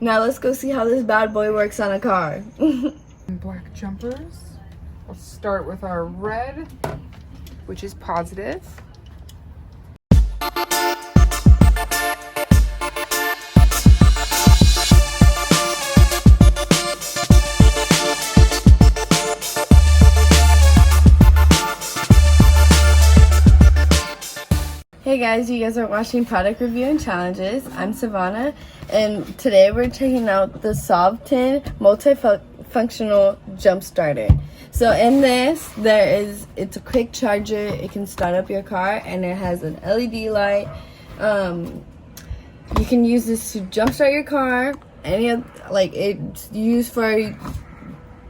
Now let's go see how this bad boy works on a car. Black jumpers. We'll start with our red, which is positive. Hey guys, you guys are watching Product Review and Challenges. I'm Sivannah, and today we're checking out the SOLVTIN Multifunctional Jump Starter. So in this, it's a quick charger. It can start up your car, and it has an LED light. You can use this to jumpstart your car. It's used for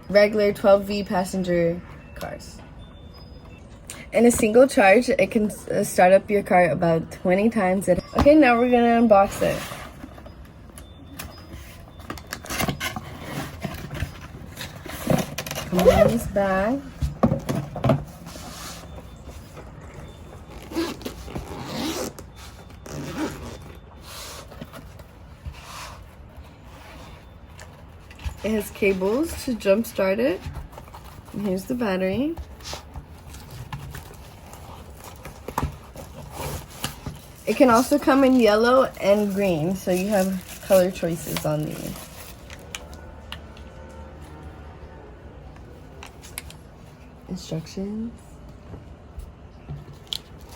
regular 12V passenger cars. In a single charge, it can start up your car about 20 times a day. Okay, now we're gonna unbox it. Comes in this bag. It has cables to jump start it. And here's the battery. It can also come in yellow and green, so you have color choices on these. Instructions.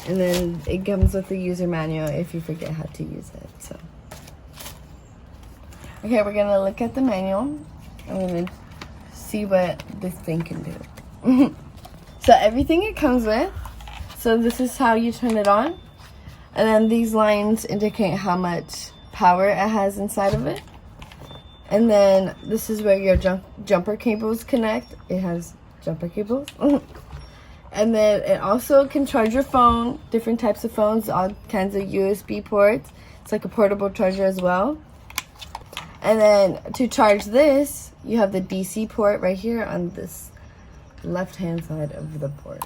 And then it comes with a user manual if you forget how to use it. So, okay, we're gonna look at the manual. I'm gonna see what this thing can do. So everything it comes with. So this is how you turn it on. And then these lines indicate how much power it has inside of it. And then this is where your jumper cables connect. It has jumper cables. And then it also can charge your phone, different types of phones, all kinds of USB ports. It's like a portable charger as well. And then to charge this, you have the DC port right here on this left-hand side of the port.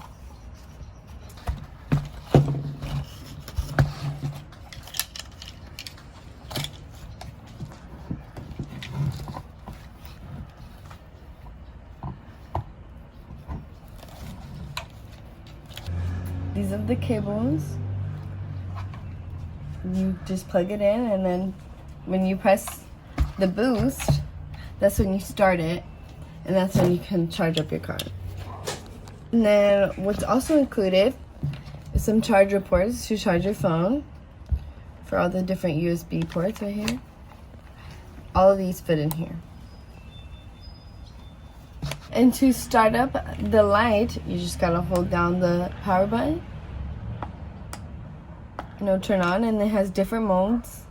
These are the cables. You just plug it in, and then when you press the boost, that's when you start it, and that's when you can charge up your car. And then what's also included is some charger ports to charge your phone for all the different USB ports right here. All of these fit in here. And to start up the light, you just gotta hold down the power button. And it'll turn on, and it has different modes.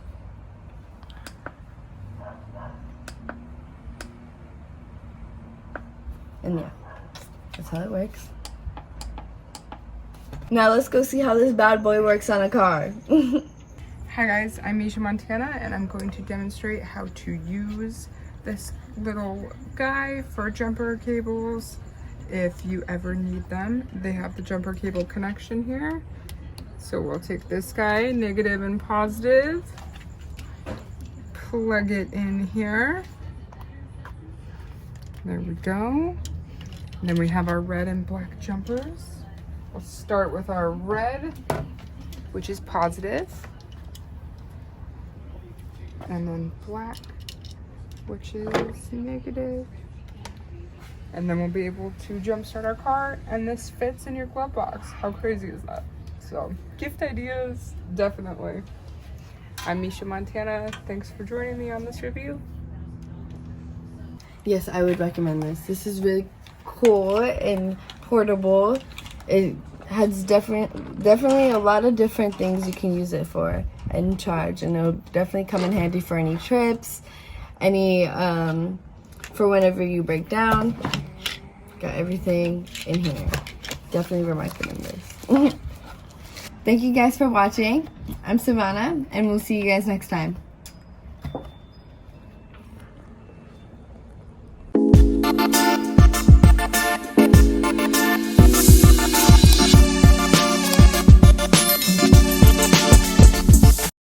And yeah, that's how it works. Now let's go see how this bad boy works on a car. Hi guys, I'm Montana, and I'm going to demonstrate how to use this little guy for jumper cables if you ever need them. They have the jumper cable connection here. So we'll take this guy, negative and positive, plug it in here. There we go. And then we have our red and black jumpers. We'll start with our red, which is positive, and then black, which is negative. And then we'll be able to jumpstart our car, and this fits in your glove box. How crazy is that? So, gift ideas, definitely. I'm Montana. Thanks for joining me on this review. Yes, I would recommend this. This is really cool and portable. It has definitely a lot of different things you can use it for and charge, and it'll definitely come in handy for any trips, for whenever you break down. Got everything in here. Definitely recommend this. Thank you guys for watching. I'm Sivannah, and we'll see you guys next time.